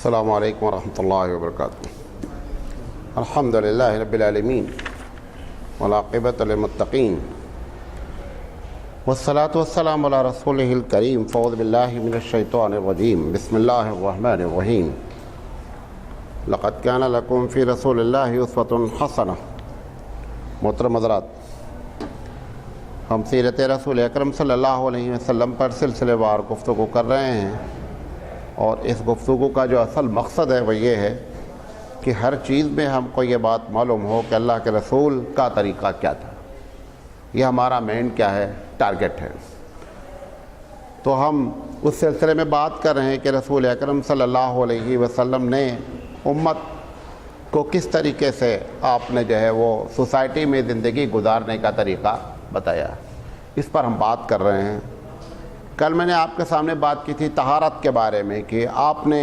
السلام علیکم ورحمۃ اللہ وبرکاتہ۔ الحمد للہ رب العالمین والعاقبۃ للمتقین والصلاۃ والسلام علی رسولہ الکریم۔ فاعوذ باللہ من الشیطان الرجیم، بسم اللہ الرحمن الرحیم۔ لقد کان لکم فی رسول اللہ اسوۃ حسنہ۔ محترم حضرات، ہم سیرت رسول اکرم صلی اللہ علیہ وسلم پر سلسلے وار گفتگو کر رہے ہیں، اور اس گفتگو کا جو اصل مقصد ہے وہ یہ ہے کہ ہر چیز میں ہم کو یہ بات معلوم ہو کہ اللہ کے رسول کا طریقہ کیا تھا۔ یہ ہمارا مین کیا ہے، ٹارگٹ ہے۔ تو ہم اس سلسلے میں بات کر رہے ہیں کہ رسول اکرم صلی اللہ علیہ وسلم نے امت کو کس طریقے سے آپ نے جو ہے وہ سوسائٹی میں زندگی گزارنے کا طریقہ بتایا، اس پر ہم بات کر رہے ہیں۔ کل میں نے آپ کے سامنے بات کی تھی طہارت کے بارے میں کہ آپ نے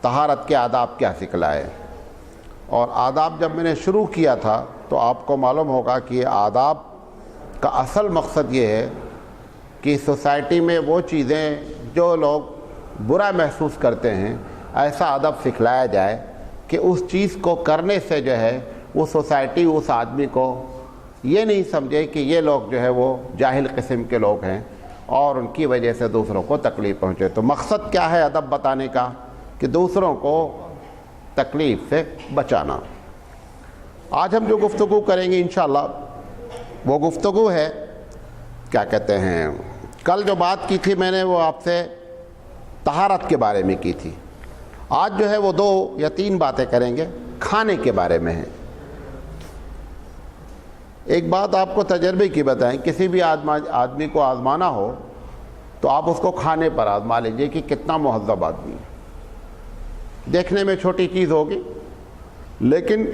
طہارت کے آداب کیا سکھلائے، اور آداب جب میں نے شروع کیا تھا تو آپ کو معلوم ہوگا کہ آداب کا اصل مقصد یہ ہے کہ سوسائٹی میں وہ چیزیں جو لوگ برا محسوس کرتے ہیں ایسا ادب سکھلایا جائے کہ اس چیز کو کرنے سے جو ہے وہ سوسائٹی اس آدمی کو یہ نہیں سمجھے کہ یہ لوگ جو ہے وہ جاہل قسم کے لوگ ہیں اور ان کی وجہ سے دوسروں کو تکلیف پہنچے۔ تو مقصد کیا ہے ادب بتانے کا؟ کہ دوسروں کو تکلیف سے بچانا۔ آج ہم جو گفتگو کریں گے انشاءاللہ وہ گفتگو ہے، کیا کہتے ہیں، کل جو بات کی تھی میں نے وہ آپ سے طہارت کے بارے میں کی تھی۔ آج جو ہے وہ 2 یا 3 باتیں کریں گے، کھانے کے بارے میں ہیں۔ ایک بات آپ کو تجربے کی بتائیں، کسی بھی آدمی کو آزمانا ہو تو آپ اس کو کھانے پر آزما لیجئے کہ کتنا مہذب آدمی ہے۔ دیکھنے میں چھوٹی چیز ہوگی لیکن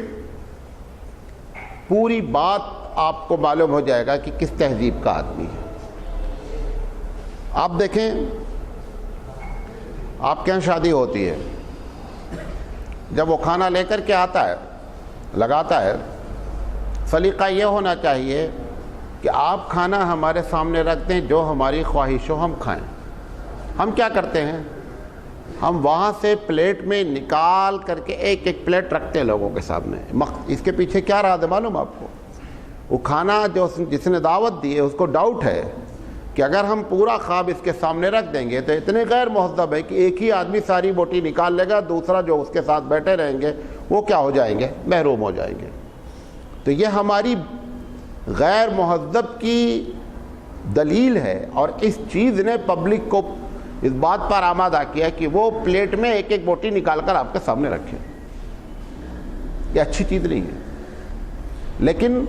پوری بات آپ کو معلوم ہو جائے گا کہ کس تہذیب کا آدمی ہے۔ آپ دیکھیں، آپ کے یہاں شادی ہوتی ہے، جب وہ کھانا لے کر کے آتا ہے لگاتا ہے، سلیقہ یہ ہونا چاہیے کہ آپ کھانا ہمارے سامنے رکھ دیں، جو ہماری خواہش ہو ہم کھائیں۔ ہم کیا کرتے ہیں، ہم وہاں سے پلیٹ میں نکال کر کے ایک ایک پلیٹ رکھتے ہیں لوگوں کے سامنے۔ اس کے پیچھے کیا راز ہے معلوم آپ کو؟ وہ کھانا جس نے دعوت دی ہے اس کو ڈاؤٹ ہے کہ اگر ہم پورا خواب اس کے سامنے رکھ دیں گے تو اتنے غیر مہذب ہے کہ ایک ہی آدمی ساری بوٹی نکال لے گا، دوسرا جو اس کے ساتھ بیٹھے رہیں گے وہ کیا ہو جائیں گے، محروم ہو جائیں گے۔ تو یہ ہماری غیر مہذب کی دلیل ہے، اور اس چیز نے پبلک کو اس بات پر آمادہ کیا کہ وہ پلیٹ میں ایک ایک بوٹی نکال کر آپ کے سامنے رکھیں۔ یہ اچھی چیز نہیں ہے، لیکن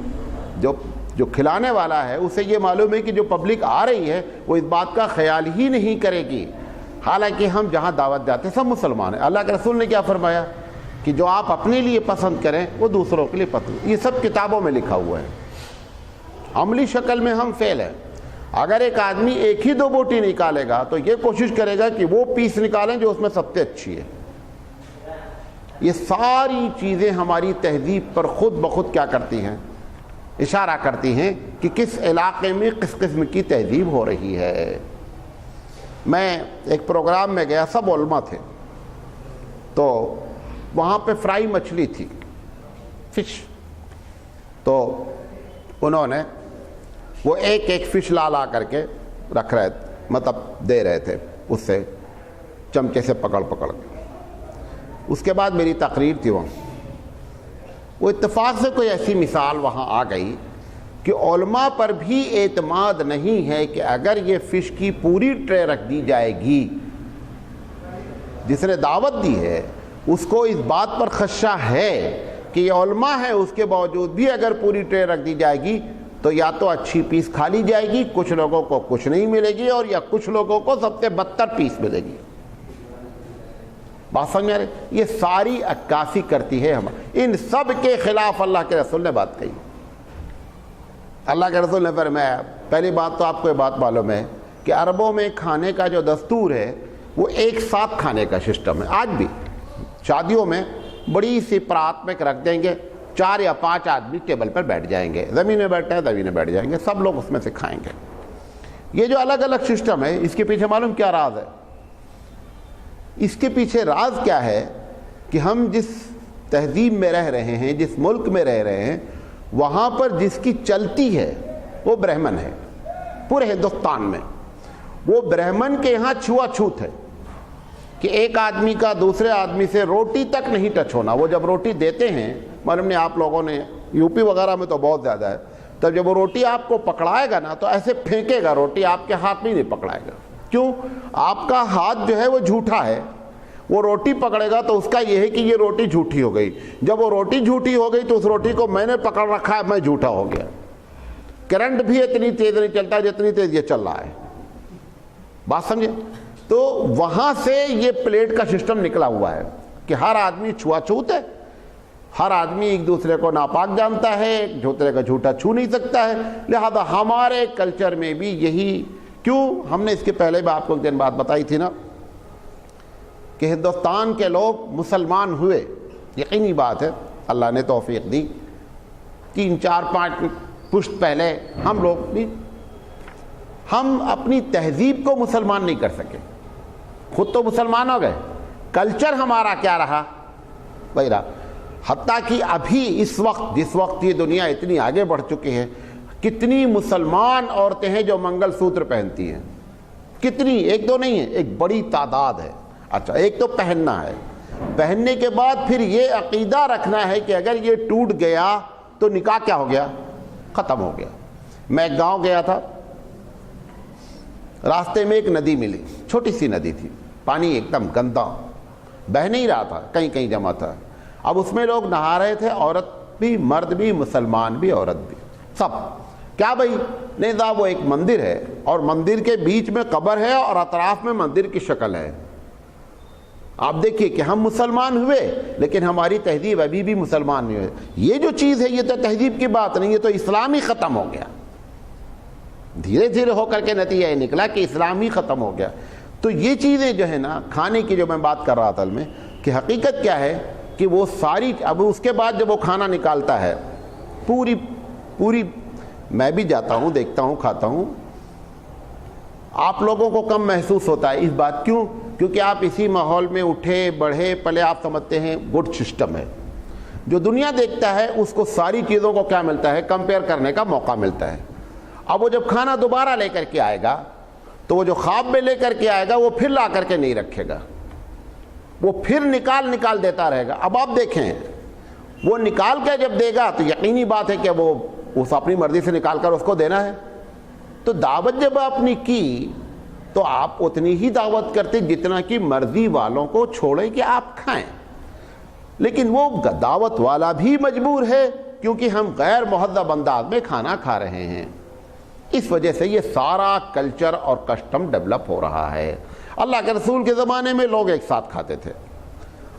جو کھلانے والا ہے اسے یہ معلوم ہے کہ جو پبلک آ رہی ہے وہ اس بات کا خیال ہی نہیں کرے گی۔ حالانکہ ہم جہاں دعوت جاتے سب مسلمان ہیں۔ اللہ کے رسول نے کیا فرمایا کہ جو آپ اپنے لیے پسند کریں وہ دوسروں کے لیے پسند۔ یہ سب کتابوں میں لکھا ہوا ہے، عملی شکل میں ہم فیل ہیں۔ اگر ایک آدمی ایک ہی 2 بوٹی نکالے گا تو یہ کوشش کرے گا کہ وہ پیس نکالیں جو اس میں سب سے اچھی ہے۔ یہ ساری چیزیں ہماری تہذیب پر خود بخود کیا کرتی ہیں، اشارہ کرتی ہیں کہ کس علاقے میں کس قسم کی تہذیب ہو رہی ہے۔ میں ایک پروگرام میں گیا، سب علماء تھے، تو وہاں پہ فرائی مچھلی تھی، فش، تو انہوں نے وہ ایک ایک فش لا کر کے رکھ رہے تھے، مطلب دے رہے تھے اس سے چمچے سے پکڑ کے۔ اس کے بعد میری تقریر تھی وہاں، وہ اتفاق سے کوئی ایسی مثال وہاں آ گئی کہ علماء پر بھی اعتماد نہیں ہے کہ اگر یہ فش کی پوری ٹرے رکھ دی جائے گی، جس نے دعوت دی ہے اس کو اس بات پر خدشہ ہے کہ یہ علماء ہے، اس کے باوجود بھی اگر پوری ٹرے رکھ دی جائے گی تو یا تو اچھی پیس کھا لی جائے گی، کچھ لوگوں کو کچھ نہیں ملے گی، اور یا کچھ لوگوں کو سب سے بدتر پیس ملے گی۔ بات سمجھ رہے؟ یہ ساری عکاسی کرتی ہے ہم، ان سب کے خلاف اللہ کے رسول نے بات کہی۔ اللہ کے رسول نے فرمایا، پہلی بات تو آپ کو یہ بات معلوم ہے کہ عربوں میں کھانے کا جو دستور ہے وہ ایک ساتھ کھانے کا سسٹم ہے۔ آج بھی شادیوں میں بڑی سی پرات میں رکھ دیں گے، 4 یا 5 آدمی ٹیبل پر بیٹھ جائیں گے، زمین میں بیٹھے ہیں زمین میں بیٹھ جائیں گے، سب لوگ اس میں سے کھائیں گے۔ یہ جو الگ الگ سسٹم ہے اس کے پیچھے معلوم کیا راز ہے؟ اس کے پیچھے راز کیا ہے کہ ہم جس تہذیب میں رہ رہے ہیں، جس ملک میں رہ رہے ہیں، وہاں پر جس کی چلتی ہے وہ برہمن ہے پورے ہندوستان میں۔ وہ برہمن کے یہاں چھوا چھوت ہے کہ ایک آدمی کا دوسرے آدمی سے روٹی تک نہیں ٹچ ہونا۔ وہ جب روٹی دیتے ہیں، معلوم نہیں آپ لوگوں نے یو پی وغیرہ میں تو بہت زیادہ ہے، تب جب وہ روٹی آپ کو پکڑائے گا نا تو ایسے پھینکے گا، روٹی آپ کے ہاتھ میں نہیں پکڑائے گا۔ کیوں؟ آپ کا ہاتھ جو ہے وہ جھوٹا ہے۔ وہ روٹی پکڑے گا تو اس کا یہ ہے کہ یہ روٹی جھوٹی ہو گئی۔ جب وہ روٹی جھوٹی ہو گئی تو اس روٹی کو میں نے پکڑ رکھا ہے، میں جھوٹا ہو گیا۔ کرنٹ بھی اتنی تیز نہیں چلتا جتنی تیز یہ چل رہا ہے۔ بات سمجھے؟ تو وہاں سے یہ پلیٹ کا سسٹم نکلا ہوا ہے کہ ہر آدمی چھوا چھوت ہے، ہر آدمی ایک دوسرے کو ناپاک جانتا ہے، ایک دوسرے کا جھوٹا چھو نہیں سکتا ہے۔ لہذا ہمارے کلچر میں بھی یہی، کیوں ہم نے اس کے پہلے بھی آپ کو ایک دن بات بتائی تھی نا کہ ہندوستان کے لوگ مسلمان ہوئے، یقینی بات ہے اللہ نے توفیق دی، 3 4 5 پشت پہلے ہم لوگ بھی ہم اپنی تہذیب کو مسلمان نہیں کر سکے۔ خود تو مسلمان ہو گئے، کلچر ہمارا کیا رہا وہی رہا۔ حتیٰ کہ ابھی اس وقت جس وقت یہ دنیا اتنی آگے بڑھ چکی ہے، کتنی مسلمان عورتیں ہیں جو منگل سوتر پہنتی ہیں، کتنی، ایک دو نہیں ہے، ایک بڑی تعداد ہے۔ اچھا، ایک تو پہننا ہے، پہننے کے بعد پھر یہ عقیدہ رکھنا ہے کہ اگر یہ ٹوٹ گیا تو نکاح کیا ہو گیا؟ ختم ہو گیا۔ میں ایک گاؤں گیا تھا، راستے میں ایک ندی ملی، چھوٹی سی ندی تھی، پانی ایک دم گندا، بہہ نہیں رہا تھا، کہیں کہیں جمع تھا۔ اب اس میں لوگ نہا رہے تھے، عورت بھی، مرد بھی، مسلمان بھی، عورت بھی، سب۔ کیا بھائی؟ نہیں صاحب، وہ ایک مندر ہے اور مندر کے بیچ میں قبر ہے اور اطراف میں مندر کی شکل ہے۔ آپ دیکھیے کہ ہم مسلمان ہوئے لیکن ہماری تہذیب ابھی بھی مسلمان نہیں ہوئے۔ یہ جو چیز ہے یہ تو تہذیب کی بات نہیں، یہ تو اسلام ہی ختم ہو گیا۔ دھیرے دھیرے ہو کر کے نتیجہ یہ نکلا کہ اسلام ہی ختم ہو گیا۔ تو یہ چیزیں جو ہے نا، کھانے کی جو میں بات کر رہا تھا میں، کہ حقیقت کیا ہے کہ وہ ساری، اب اس کے بعد جب وہ کھانا نکالتا ہے، پوری میں بھی جاتا ہوں، دیکھتا ہوں، کھاتا ہوں، آپ لوگوں کو کم محسوس ہوتا ہے اس بات۔ کیوں؟ کیونکہ آپ اسی ماحول میں اٹھے بڑھے پلے، آپ سمجھتے ہیں گڈ سسٹم ہے۔ جو دنیا دیکھتا ہے اس کو ساری چیزوں کو کیا ملتا ہے؟ کمپیئر کرنے کا موقع ملتا ہے۔ اب وہ جب کھانا دوبارہ لے کر کے آئے گا تو وہ جو خواب میں لے کر کے آئے گا وہ پھر لا کر کے نہیں رکھے گا، وہ پھر نکال دیتا رہے گا۔ اب آپ دیکھیں، وہ نکال کے جب دے گا تو یقینی بات ہے کہ وہ اس اپنی مرضی سے نکال کر اس کو دینا ہے۔ تو دعوت جب آپ نے کی تو آپ اتنی ہی دعوت کرتے جتنا کہ مرضی والوں کو چھوڑیں کہ آپ کھائیں، لیکن وہ دعوت والا بھی مجبور ہے کیونکہ ہم غیر مہذب انداز میں کھانا کھا رہے ہیں۔ اس وجہ سے یہ سارا کلچر اور کسٹم ڈیولپ ہو رہا ہے۔ اللہ کے رسول کے زمانے میں لوگ ایک ساتھ کھاتے تھے۔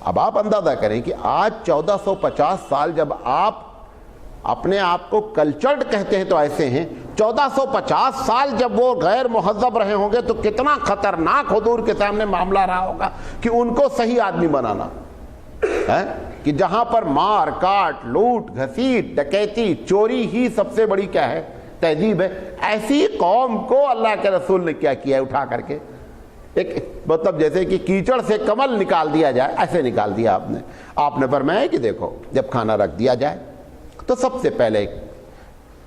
اب آپ اندازہ کریں کہ آج 1450 سال جب آپ اپنے آپ کو کلچرڈ کہتے ہیں تو ایسے ہیں، 1450 سال جب وہ غیر مہذب رہے ہوں گے تو کتنا خطرناک حضور کے سامنے معاملہ رہا ہوگا کہ ان کو صحیح آدمی بنانا ہے، کہ جہاں پر مار کاٹ، لوٹ گھسیٹ، ڈکیتی، چوری ہی سب سے بڑی کیا ہے؟ تہذیب ہے۔ ایسی قوم کو اللہ کے رسول نے کیا کیا ہے؟ اٹھا کر کے ایک، مطلب جیسے کہ کیچڑ سے کمل نکال دیا جائے، ایسے نکال دیا آپ نے فرمایا کہ دیکھو جب کھانا رکھ دیا جائے تو سب سے پہلے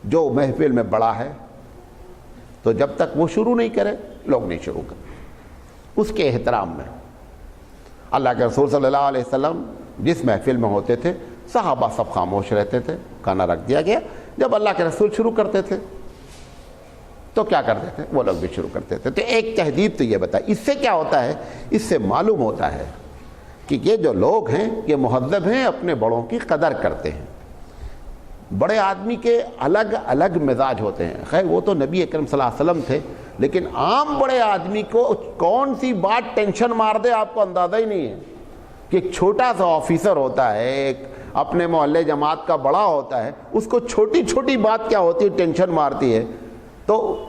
جو محفل میں بڑا ہے تو جب تک وہ شروع نہیں کرے لوگ نہیں شروع کریں۔ اس کے احترام میں اللہ کے رسول صلی اللہ علیہ وسلم جس محفل میں ہوتے تھے صحابہ سب خاموش رہتے تھے، کھانا رکھ دیا گیا، جب اللہ کے رسول شروع کرتے تھے تو کیا کرتے تھے؟ وہ لوگ بھی شروع کرتے تھے۔ تو ایک تہذیب تو یہ بتائی۔ اس سے کیا ہوتا ہے؟ اس سے معلوم ہوتا ہے کہ یہ جو لوگ ہیں یہ مہذب ہیں، اپنے بڑوں کی قدر کرتے ہیں۔ بڑے آدمی کے الگ الگ مزاج ہوتے ہیں، خیر وہ تو نبی اکرم صلی اللہ علیہ وسلم تھے، لیکن عام بڑے آدمی کو کون سی بات ٹینشن مار دے آپ کو اندازہ ہی نہیں ہے کہ ایک چھوٹا سا آفیسر ہوتا ہے، ایک اپنے محلے جماعت کا بڑا ہوتا ہے، اس کو چھوٹی چھوٹی بات کیا ہوتی ہے؟ ٹینشن مارتی ہے۔ تو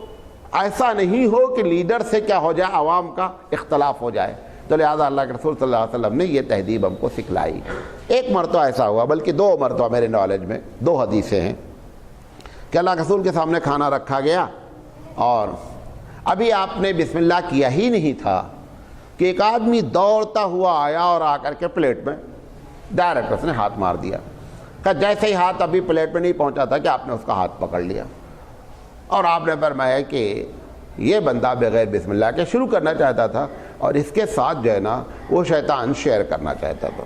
ایسا نہیں ہو کہ لیڈر سے کیا ہو جائے، عوام کا اختلاف ہو جائے۔ تو لہٰذا اللہ کے رسول صلی اللہ علیہ وسلم نے یہ تہذیب ہم کو سکھلائی۔ ایک مرتبہ ایسا ہوا، بلکہ 2 مرتبہ میرے نالج میں 2 حدیثیں ہیں کہ اللہ کے رسول کے سامنے کھانا رکھا گیا اور ابھی آپ نے بسم اللہ کیا ہی نہیں تھا کہ ایک آدمی دوڑتا ہوا آیا اور آ کر کے پلیٹ میں ڈائریکٹ اس نے ہاتھ مار دیا. کہ جیسے ہی ہاتھ ابھی پلیٹ میں نہیں پہنچا تھا کہ آپ نے اس کا ہاتھ پکڑ لیا اور آپ نے فرمایا کہ یہ بندہ بغیر بسم اللہ کے شروع کرنا چاہتا تھا اور اس کے ساتھ جو ہے نا وہ شیطان شیئر کرنا چاہتا تھا.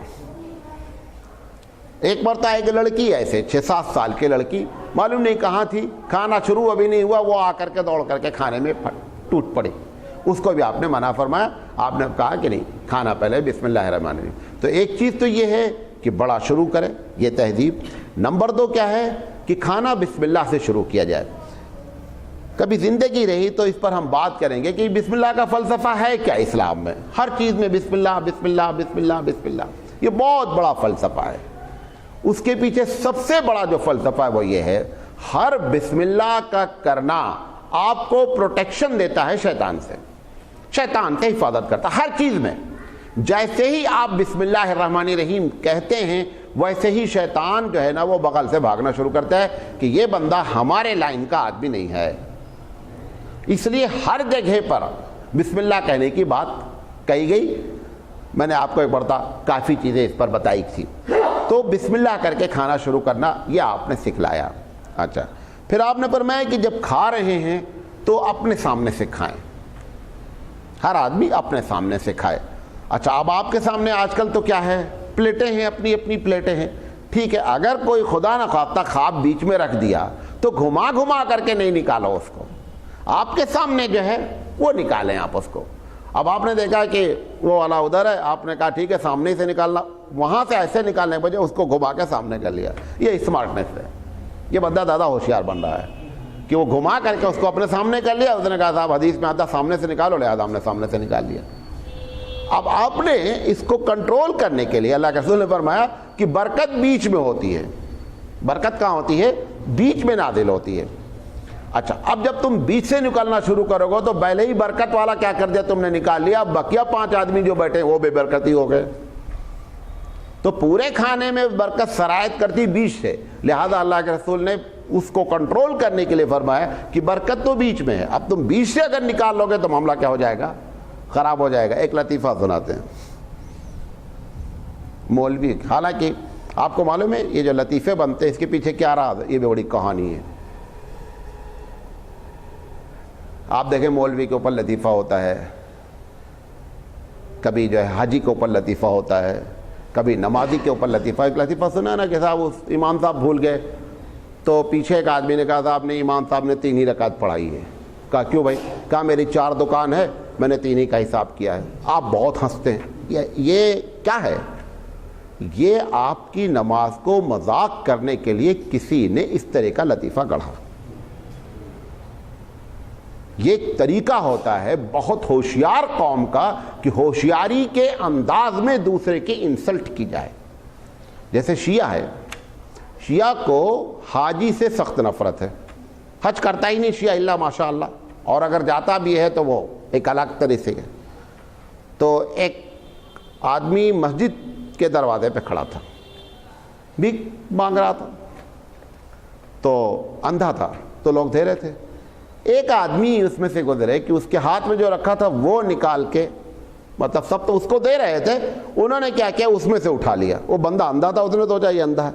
ایک مرتبہ ایک لڑکی ایسے 6-7 سال کی لڑکی معلوم نہیں کہاں تھی, کھانا شروع ابھی نہیں ہوا, وہ آ کر کے دوڑ کر کے کھانے میں ٹوٹ پڑی. اس کو بھی آپ نے منع فرمایا, آپ نے کہا کہ نہیں کھانا پہلے بسم اللہ الرحمن الرحیم. تو ایک چیز تو یہ ہے کہ بڑا شروع کرے, یہ تہذیب. نمبر 2 کیا ہے کہ کھانا بسم اللہ سے شروع کیا جائے. کبھی زندگی رہی تو اس پر ہم بات کریں گے کہ بسم اللہ کا فلسفہ ہے کیا اسلام میں. ہر چیز میں بسم اللہ بسم اللہ بسم اللہ بسم اللہ, یہ بہت بڑا فلسفہ ہے. اس کے پیچھے سب سے بڑا جو فلسفہ ہے وہ یہ ہے, ہر بسم اللہ کا کرنا آپ کو پروٹیکشن دیتا ہے شیطان سے, شیطان سے حفاظت کرتا ہے ہر چیز میں. جیسے ہی آپ بسم اللہ الرحمن الرحیم کہتے ہیں ویسے ہی شیطان جو ہے نا وہ بغل سے بھاگنا شروع کرتا ہے کہ یہ بندہ ہمارے لائن کا آدمی نہیں ہے. اس لیے ہر جگہ پر بسم اللہ کہنے کی بات کہی گئی. میں نے آپ کو ایک بڑا کافی چیزیں اس پر بتائی تھی. تو بسم اللہ کر کے کھانا شروع کرنا یہ آپ نے سکھلایا. اچھا, پھر آپ نے فرمایا کہ جب کھا رہے ہیں تو اپنے سامنے سے کھائیں, ہر آدمی اپنے سامنے سے کھائے. اچھا, اب آپ کے سامنے آج کل تو کیا ہے, پلیٹیں ہیں, اپنی اپنی پلیٹیں ہیں. ٹھیک ہے, اگر کوئی خدا نخواستہ خواب بیچ میں رکھ دیا تو گھما گھما کر کے نہیں نکالو اس کو, آپ کے سامنے جو ہے وہ نکالیں آپ اس کو. اب آپ نے دیکھا کہ وہ والا ادھر ہے, آپ نے کہا ٹھیک ہے سامنے سے نکالنا, وہاں سے ایسے نکالنے بجے اس کو گھما کے سامنے کر لیا. یہ اسمارٹنیس ہے, یہ بندہ زیادہ ہوشیار بن رہا ہے کہ وہ گھما کر کے اس کو اپنے سامنے کر لیا. اس نے کہا صاحب حدیث میں آتا سامنے سے نکالو, لہذا ہم نے سامنے سے نکال لیا. اب آپ نے اس کو کنٹرول کرنے کے لیے اللہ کے رسول نے فرمایا کہ برکت بیچ میں ہوتی ہے. برکت کہاں ہوتی ہے, بیچ میں نازل ہوتی ہے. اچھا, اب جب تم بیچ سے نکالنا شروع کرو گے تو پہلے ہی برکت والا کیا کر دیا تم نے نکال لیا, اب بقیہ 5 آدمی جو بیٹھے وہ بے برکتی ہو گئے. تو پورے کھانے میں برکت سرایت کرتی بیچ سے, لہذا اللہ کے رسول نے اس کو کنٹرول کرنے کے لیے فرمایا کہ برکت تو بیچ میں ہے. اب تم بیچ سے اگر نکال لو گے تو معاملہ کیا ہو جائے گا, خراب ہو جائے گا. ایک لطیفہ سناتے ہیں مولوی, حالانکہ آپ کو معلوم ہے یہ جو لطیفے بنتے ہیں اس کے پیچھے کیا راز ہے, یہ بھی بڑی کہانی ہے. آپ دیکھیں مولوی کے اوپر لطیفہ ہوتا ہے, کبھی جو ہے حاجی کے اوپر لطیفہ ہوتا ہے, کبھی نمازی کے اوپر لطیفہ. ایک لطیفہ سنا نا کہ صاحب اس امام صاحب بھول گئے تو پیچھے ایک آدمی نے کہا صاحب نے امام صاحب نے 3 ہی رکعت پڑھائی ہے. کہا کیوں بھائی, کہا میری 4 دکان ہے, میں نے 3 ہی کا حساب کیا ہے. آپ بہت ہنستے ہیں, یہ کیا ہے, یہ آپ کی نماز کو مذاق کرنے کے لیے کسی نے اس طرح کا لطیفہ گڑھا. یہ ایک طریقہ ہوتا ہے بہت ہوشیار قوم کا کہ ہوشیاری کے انداز میں دوسرے کی انسلٹ کی جائے. جیسے شیعہ ہے, شیعہ کو حاجی سے سخت نفرت ہے, حج کرتا ہی نہیں شیعہ الا ماشاء اللہ, اور اگر جاتا بھی ہے تو وہ ایک الگ طرح سے ہے. تو ایک آدمی مسجد کے دروازے پہ کھڑا تھا, بھیک مانگ رہا تھا, تو اندھا تھا تو لوگ دے رہے تھے. ایک آدمی اس میں سے گزرے کہ اس کے ہاتھ میں جو رکھا تھا وہ نکال کے, مطلب سب تو اس کو دے رہے تھے, انہوں نے کیا کیا اس میں سے اٹھا لیا. وہ بندہ اندھا تھا, اس نے سوچا یہ اندھا ہے.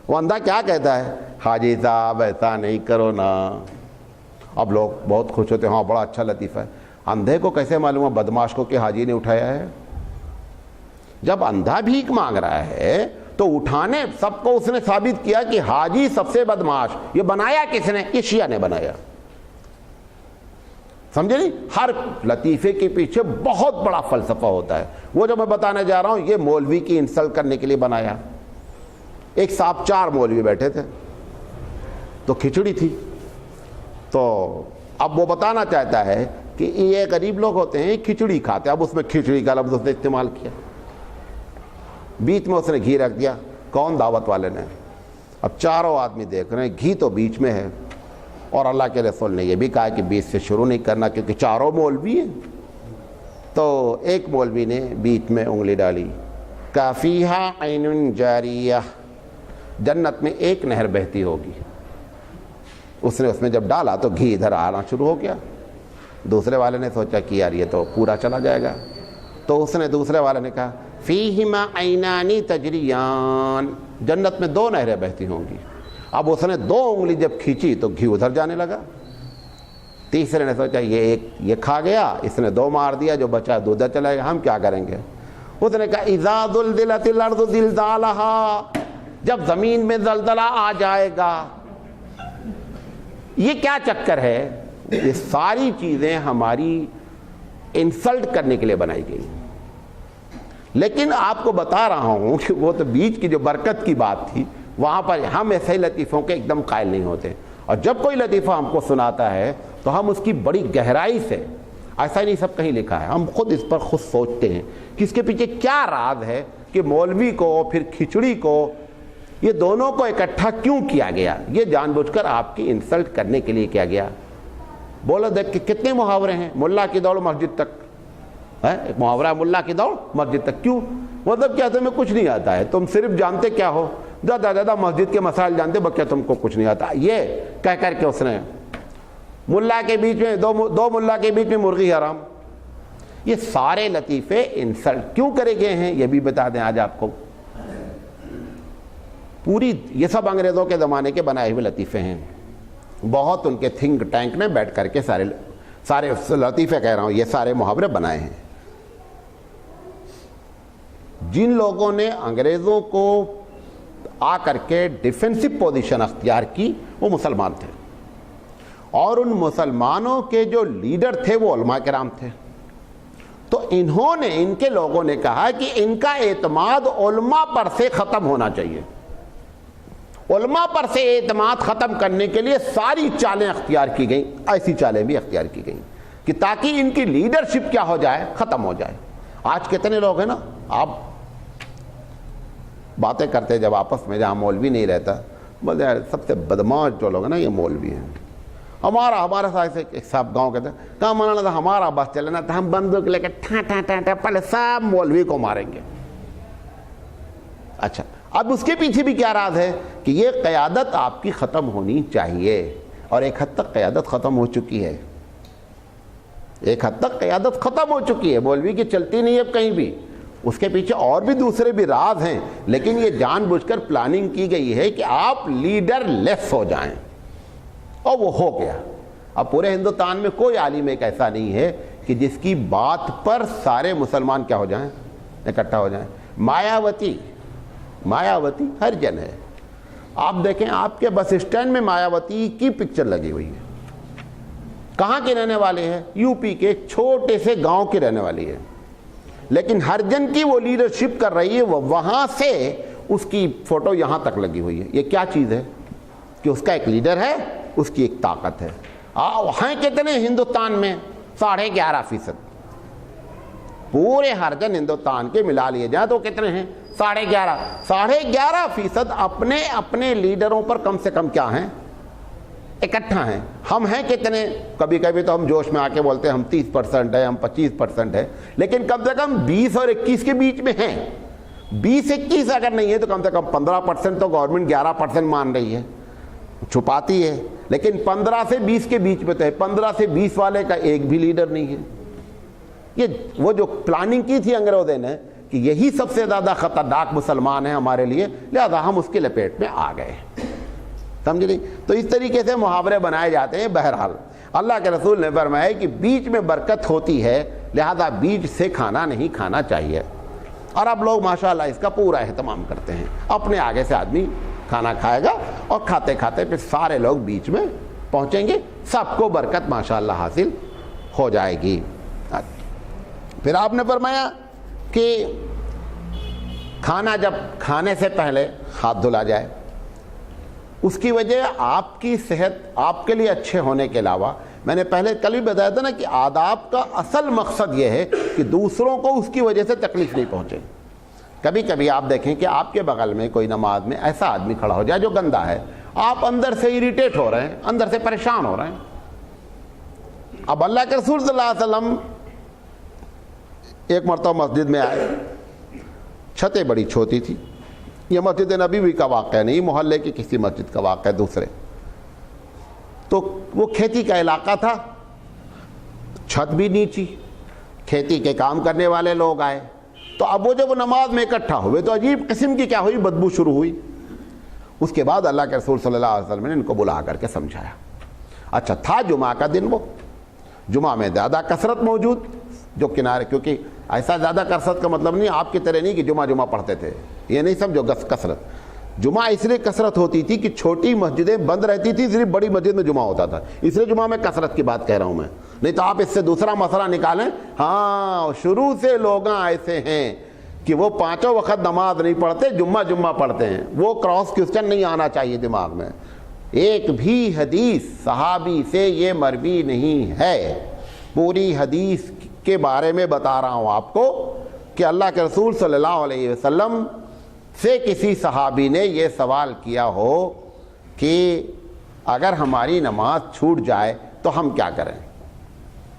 وہ اندھا کیا کہتا ہے, حاجی صاحب ایسا نہیں کرو نا. اب لوگ بہت خوش ہوتے ہیں, ہاں بڑا اچھا لطیفہ ہے. اندھے کو کیسے معلوم ہے بدماش کو کہ حاجی نے اٹھایا ہے. جب اندھا بھیک مانگ رہا ہے تو اٹھانے سب کو اس نے ثابت کیا کہ حاجی سب سے بدماش. یہ بنایا کس نے, یہ شیعہ نے بنایا. سمجھے نہیں, ہر لطیفے کے پیچھے بہت بڑا فلسفہ ہوتا ہے. وہ جو میں بتانے جا رہا ہوں یہ مولوی کی انسلٹ کرنے کے لیے بنایا. ایک صاحب 4 مولوی بیٹھے تھے تو کھچڑی تھی, تو اب وہ بتانا چاہتا ہے کہ یہ غریب لوگ ہوتے ہیں کھچڑی کھاتے ہیں. اب اس میں کھچڑی کا لفظ اس نے استعمال کیا, بیچ میں اس نے گھی رکھ دیا. کون, دعوت والے نے. اب چاروں آدمی دیکھ رہے ہیں, گھی تو بیچ میں ہے, اور اللہ کے رسول نے یہ بھی کہا کہ بیچ سے شروع نہیں کرنا کیونکہ چاروں مولوی ہیں. تو ایک مولوی نے بیچ میں انگلی ڈالی, کافیہا عین جاریہ, جنت میں ایک نہر بہتی ہوگی. اس نے اس میں جب ڈالا تو گھی ادھر آنا شروع ہو گیا. دوسرے والے نے سوچا کہ یار یہ تو پورا چلا جائے گا, تو اس نے دوسرے والے نے کہا فیہما عینانی تجریان، جنت میں 2 نہریں بہتی ہوں گی۔ اب اس نے 2 انگلی جب کھینچی تو گھی ادھر جانے لگا۔ تیسرے نے سوچا یہ کھا گیا، اس نے 2 مار دیا، جو بچا دودھ چلا گیا، ہم کیا کریں گے؟ اس نے کہا اذا زلزلت الارض زلزالہا، جب زمین میں زلزلہ آ جائے گا۔ یہ کیا چکر ہے؟ یہ ساری چیزیں ہماری انسلٹ کرنے کے لیے بنائی گئی، لیکن آپ کو بتا رہا ہوں کہ وہ تو بیچ کی جو برکت کی بات تھی، وہاں پر ہم ایسے ہی لطیفوں کے ایک دم قائل نہیں ہوتے، اور جب کوئی لطیفہ ہم کو سناتا ہے تو ہم اس کی بڑی گہرائی سے، ایسا نہیں سب کہیں لکھا ہے، ہم خود اس پر خود سوچتے ہیں کہ اس کے پیچھے کیا راز ہے کہ مولوی کو پھر کھچڑی کو، یہ دونوں کو اکٹھا کیوں کیا گیا؟ یہ جان بوجھ کر آپ کی انسلٹ کرنے کے لیے کیا گیا۔ بولو دیکھ کہ کتنے محاورے ہیں، ملا کی دوڑ مسجد تک، ایک محاورہ ہے ملا کی دوڑ مسجد تک، کیوں؟ مطلب کیا تمہیں کچھ نہیں آتا ہے، تم صرف جانتے کیا ہو، زیادہ مسجد کے مسائل جانتے، بکیا تم کو کچھ نہیں آتا، یہ کہہ کر کے اس نے ملا کے بیچ میں دو ملا کے بیچ میں مرغی حرام۔ یہ سارے لطیفے انسلٹ کیوں کرے گئے ہیں یہ بھی بتا دیں آج آپ کو۔ پوری یہ سب انگریزوں کے زمانے کے بنائے ہوئے لطیفے ہیں، بہت ان کے تھنک ٹینک نے بیٹھ کر کے سارے لطیفے کہہ رہا ہوں، یہ سارے محاورے بنائے ہیں۔ جن لوگوں نے انگریزوں کو آ کر کے ڈیفینسو پوزیشن اختیار کی وہ مسلمان تھے، اور ان مسلمانوں کے جو لیڈر تھے وہ علماء کرام تھے۔ تو انہوں نے، ان کے لوگوں نے کہا کہ ان کا اعتماد علماء پر سے ختم ہونا چاہیے۔ علماء پر سے اعتماد ختم کرنے کے لیے ساری چالیں اختیار کی گئیں، ایسی چالیں بھی اختیار کی گئیں کہ تاکہ ان کی لیڈرشپ کیا ہو جائے، ختم ہو جائے۔ آج کتنے لوگ ہیں نا، آپ باتیں کرتے جب آپس میں جہاں مولوی نہیں رہتا، بولتے ہیں سب سے بدماش جو لوگ ہیں نا یہ مولوی ہیں۔ ہمارا ساتھ ایک صاحب گاؤں کہتے ہیں کہاں منانا تھا، ہمارا بس چلنا تھا، ہم بندوق لے کے ٹھا پہلے سب مولوی کو ماریں گے۔ اچھا، اب اس کے پیچھے بھی کیا راز ہے کہ یہ قیادت آپ کی ختم ہونی چاہیے، اور ایک حد تک قیادت ختم ہو چکی ہے، ایک حد تک قیادت ختم ہو چکی ہے، مولوی کی چلتی نہیں ہے اب کہیں بھی۔ اس کے پیچھے اور بھی دوسرے بھی راز ہیں، لیکن یہ جان بوجھ کر پلاننگ کی گئی ہے کہ آپ لیڈر لیس ہو جائیں، اور وہ ہو گیا۔ اب پورے ہندوستان میں کوئی عالم ایک ایسا نہیں ہے کہ جس کی بات پر سارے مسلمان کیا ہو جائیں، اکٹھا ہو جائیں۔ مایاوتی ہر جن ہے، آپ دیکھیں آپ کے بس اسٹینڈ میں مایاوتی کی پکچر لگی ہوئی ہے۔ کہاں کے رہنے والے ہیں؟ یو پی کے ایک چھوٹے سے گاؤں کی رہنے والی ہے، لیکن ہر جن کی وہ لیڈرشپ کر رہی ہے، وہ وہاں سے اس کی فوٹو یہاں تک لگی ہوئی ہے۔ یہ کیا چیز ہے کہ اس کا ایک لیڈر ہے، اس کی ایک طاقت ہے۔ ہیں کتنے ہندوستان میں؟ 11.5%۔ پورے ہر جن ہندوستان کے ملا لیے جائیں تو کتنے ہیں؟ 11.5% اپنے اپنے لیڈروں پر کم سے کم کیا ہیں؟ اکٹھا ہیں۔ ہم ہیں کتنے؟ کبھی کبھی تو ہم جوش میں آ کے بولتے ہیں ہم 30% ہے، ہم 25% ہے، لیکن کم سے کم 20 اور 21 کے بیچ میں ہیں۔ 20-21 اگر نہیں ہے تو کم سے کم 15% تو گورنمنٹ 11% مان رہی ہے، چھپاتی ہے، لیکن 15 سے 20 کے بیچ میں تو ہے۔ 15 سے 20 والے کا ایک بھی لیڈر نہیں ہے۔ یہ وہ جو پلاننگ کی تھی انگریزوں نے کہ یہی سب سے زیادہ خطرناک مسلمان ہیں ہمارے لیے، لہذا ہم اس کے لپیٹ میں آ گئے، سمجھ نہیں؟ تو اس طریقے سے محاورے بنائے جاتے ہیں۔ بہرحال اللہ کے رسول نے فرمایا کہ بیچ میں برکت ہوتی ہے، لہذا بیچ سے کھانا نہیں کھانا چاہیے، اور اب لوگ ماشاءاللہ اس کا پورا اہتمام کرتے ہیں۔ اپنے آگے سے آدمی کھانا کھائے گا اور کھاتے کھاتے پھر سارے لوگ بیچ میں پہنچیں گے، سب کو برکت ماشاءاللہ حاصل ہو جائے گی۔ پھر آپ نے فرمایا کہ کھانا جب کھانے سے پہلے ہاتھ دھلا جائے۔ اس کی وجہ آپ کی صحت آپ کے لیے اچھے ہونے کے علاوہ، میں نے پہلے کل بھی بتایا تھا نا کہ آداب کا اصل مقصد یہ ہے کہ دوسروں کو اس کی وجہ سے تکلیف نہیں پہنچے۔ کبھی کبھی آپ دیکھیں کہ آپ کے بغل میں کوئی نماز میں ایسا آدمی کھڑا ہو جائے جو گندا ہے، آپ اندر سے اریٹیٹ ہو رہے ہیں، اندر سے پریشان ہو رہے ہیں۔ اب اللہ کے رسول صلی اللہ علیہ وسلم ایک مرتبہ مسجد میں آئے، چھتیں بڑی چھوٹی تھی، یہ مسجد نبوی کا واقعہ نہیں، محلے کی کسی مسجد کا واقعہ دوسرے، تو وہ کھیتی کا علاقہ تھا، چھت بھی نیچی، کھیتی کے کام کرنے والے لوگ آئے، تو اب وہ جب نماز میں اکٹھا ہوئے تو عجیب قسم کی کیا ہوئی، بدبو شروع ہوئی۔ اس کے بعد اللہ کے رسول صلی اللہ علیہ وسلم نے ان کو بلا کر کے سمجھایا۔ اچھا تھا جمعہ کا دن، وہ جمعہ میں زیادہ کثرت موجود، جو کنارے، کیونکہ ایسا زیادہ کثرت کا مطلب نہیں آپ کی طرح نہیں کہ جمعہ پڑھتے تھے، یہ نہیں سمجھو کثرت۔ جمعہ اس لیے کثرت ہوتی تھی کہ چھوٹی مسجدیں بند رہتی تھی، صرف بڑی مسجد میں جمعہ ہوتا تھا، اس لیے جمعہ میں کثرت کی بات کہہ رہا ہوں میں، نہیں تو آپ اس سے دوسرا مسئلہ نکالیں۔ ہاں شروع سے لوگ ایسے ہیں کہ وہ پانچوں وقت نماز نہیں پڑھتے، جمعہ پڑھتے ہیں، وہ کراس کوسچن نہیں آنا چاہیے دماغ میں۔ ایک بھی حدیث صحابی سے یہ مروی نہیں ہے، پوری حدیث کے بارے میں بتا رہا ہوں آپ کو کہ اللہ کے رسول صلی اللہ علیہ وسلم سے کسی صحابی نے یہ سوال کیا ہو کہ اگر ہماری نماز چھوٹ جائے تو ہم کیا کریں،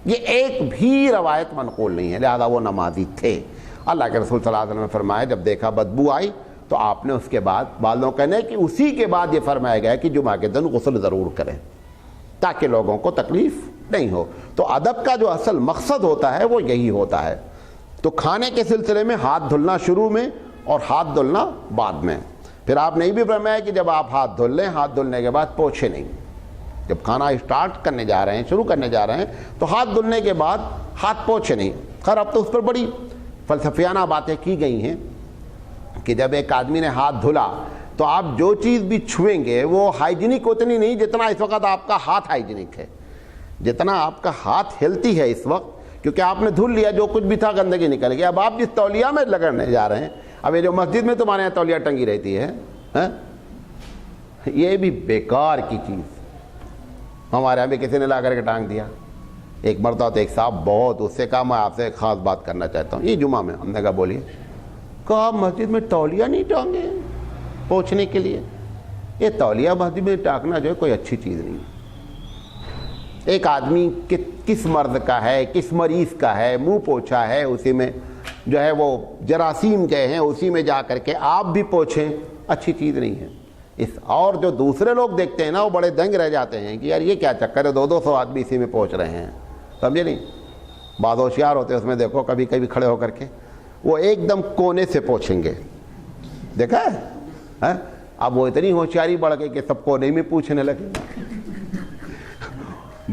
یہ ایک بھی روایت منقول نہیں ہے، لہذا وہ نمازی تھے۔ اللہ کے رسول صلی اللہ علیہ وسلم نے فرمایا جب دیکھا بدبو آئی تو آپ نے اس کے بعد بعضوں کہنے کہ اسی کے بعد یہ فرمایا گیا کہ جمعہ کے دن غسل ضرور کریں تاکہ لوگوں کو تکلیف نہیں ہو۔ تو ادب کا جو اصل مقصد ہوتا ہے وہ یہی ہوتا ہے۔ تو کھانے کے سلسلے میں ہاتھ دھلنا شروع میں اور ہاتھ دھلنا بعد میں۔ پھر آپ نے یہ بھی فرمایا کہ جب آپ ہاتھ دھل لیں، ہاتھ دھلنے کے بعد پوچھے نہیں۔ جب کھانا اسٹارٹ کرنے جا رہے ہیں، شروع کرنے جا رہے ہیں تو ہاتھ دھلنے کے بعد ہاتھ پوچھے نہیں۔ خیر اب تو اس پر بڑی فلسفیانہ باتیں کی گئی ہیں کہ جب ایک آدمی نے ہاتھ دھلا تو آپ جو چیز بھی چھوئیں گے وہ ہائیجینک اتنی نہیں جتنا اس وقت آپ کا ہاتھ ہائیجینک ہے، جتنا آپ کا ہاتھ ہیلتھی ہے اس وقت، کیونکہ آپ نے دھل لیا، جو کچھ بھی تھا گندگی نکل گیا۔ اب آپ جس تولیہ میں لگنے جا رہے ہیں، اب یہ جو مسجد میں تمہارے یہاں تولیہ ٹنگی رہتی ہے، یہ بھی بیکار کی چیز، ہمارے یہاں بھی کسی نے لا کر کے ٹانگ دیا۔ ایک مرتبہ تو ایک صاحب بہت، اس سے کہا میں آپ سے ایک خاص بات کرنا چاہتا ہوں، یہ جمعہ میں۔ ہم نے کہا بولیے۔ کہا مسجد میں تولیہ نہیں ٹانگے پوچھنے کے لیے؟ یہ تولیہ مسجد میں ٹانگنا جو ہے کوئی اچھی چیز نہیں۔ ایک آدمی کس مرض کا ہے، کس مریض کا ہے، منہ پوچھا ہے، اسی میں جو ہے وہ جراثیم گئے ہیں، اسی میں جا کر کے آپ بھی پوچھیں، اچھی چیز نہیں ہے۔ اور جو دوسرے لوگ دیکھتے ہیں نا وہ بڑے دنگ رہ جاتے ہیں کہ یار یہ کیا چکر ہے، 200 آدمی اسی میں پہنچ رہے ہیں، سمجھے نہیں؟ بعض ہوشیار ہوتے ہیں اس میں، دیکھو کبھی کبھی کھڑے ہو کر کے وہ ایک دم کونے سے پوچھیں گے، دیکھا ہے؟ اب وہ اتنی ہوشیاری بڑھ گئی کہ سب کونے میں پوچھنے لگے۔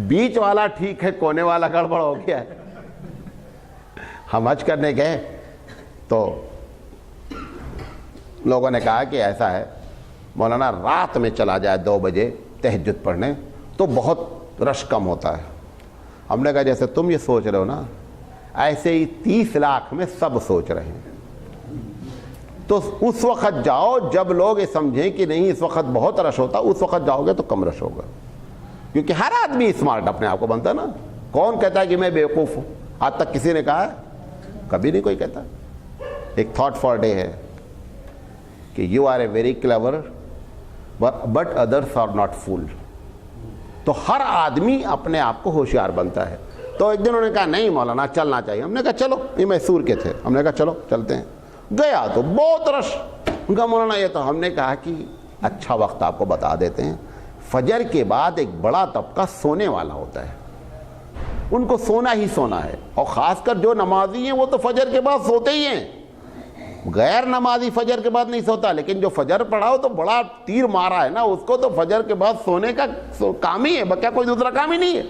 بیچ والا ٹھیک ہے، کونے والا گڑبڑ ہو گیا ہے۔ ہم حج کرنے گئے تو لوگوں نے کہا کہ ایسا ہے مولانا رات میں چلا جائے 2 بجے تہجد پڑھنے تو بہت رش کم ہوتا ہے۔ ہم نے کہا جیسے تم یہ سوچ رہے ہو نا ایسے ہی 30 لاکھ میں سب سوچ رہے ہیں، تو اس وقت جاؤ جب لوگ یہ سمجھیں کہ نہیں اس وقت بہت رش ہوتا، اس وقت جاؤ گے تو کم رش ہوگا، کیونکہ ہر آدمی اسمارٹ اپنے آپ کو بنتا ہے نا۔ کون کہتا ہے کہ میں بیوقوف ہوں؟ آج تک کسی نے کہا ہے؟ کبھی نہیں کوئی کہتا۔ ایک تھاٹ فار ڈے ہے کہ you are a very clever but others are not fool. تو ہر آدمی اپنے آپ کو ہوشیار بنتا ہے۔ تو ایک دن انہوں نے کہا نہیں مولانا چلنا چاہیے۔ ہم نے کہا چلو، یہ میسور کے تھے، ہم نے کہا چلو چلتے ہیں۔ گیا تو بہت رش، کہا مولانا یہ تو، ہم نے کہا کہ اچھا وقت آپ کو بتا دیتے ہیں، فجر کے بعد ایک بڑا طبقہ سونے والا ہوتا ہے، ان کو سونا ہی سونا ہے، اور خاص کر جو نمازی ہیں وہ تو فجر کے بعد سوتے ہی ہیں۔ غیر نمازی فجر کے بعد نہیں سوتا، لیکن جو فجر پڑھا ہو تو بڑا تیر مارا ہے نا، اس کو تو فجر کے بعد سونے کا کام ہی ہے، بکیا کوئی دوسرا کام ہی نہیں ہے،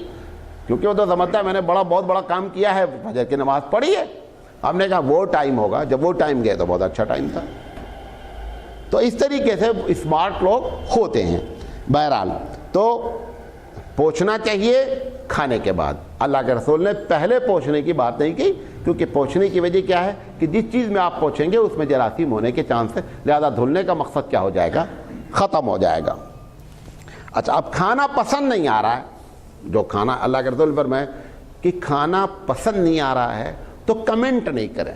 کیونکہ وہ تو سمجھتا ہے میں نے بہت بڑا کام کیا ہے، فجر کی نماز پڑھی ہے۔ ہم نے کہا وہ ٹائم ہوگا، جب وہ ٹائم گئے تو بہت اچھا ٹائم تھا۔ تو اس طریقے سے اسمارٹ لوگ ہوتے ہیں۔ بہرحال تو پوچھنا چاہیے کھانے کے بعد۔ اللہ کے رسول نے پہلے پوچھنے کی بات نہیں کی، کیونکہ پوچھنے کی وجہ کیا ہے کہ جس چیز میں آپ پوچھیں گے اس میں جراثیم ہونے کے چانس ہے، لہذا دھلنے کا مقصد کیا ہو جائے گا، ختم ہو جائے گا۔ اچھا اب کھانا پسند نہیں آ رہا ہے، جو کھانا اللہ کے رسول پر میں کہ کھانا پسند نہیں آ رہا ہے تو کمنٹ نہیں کریں۔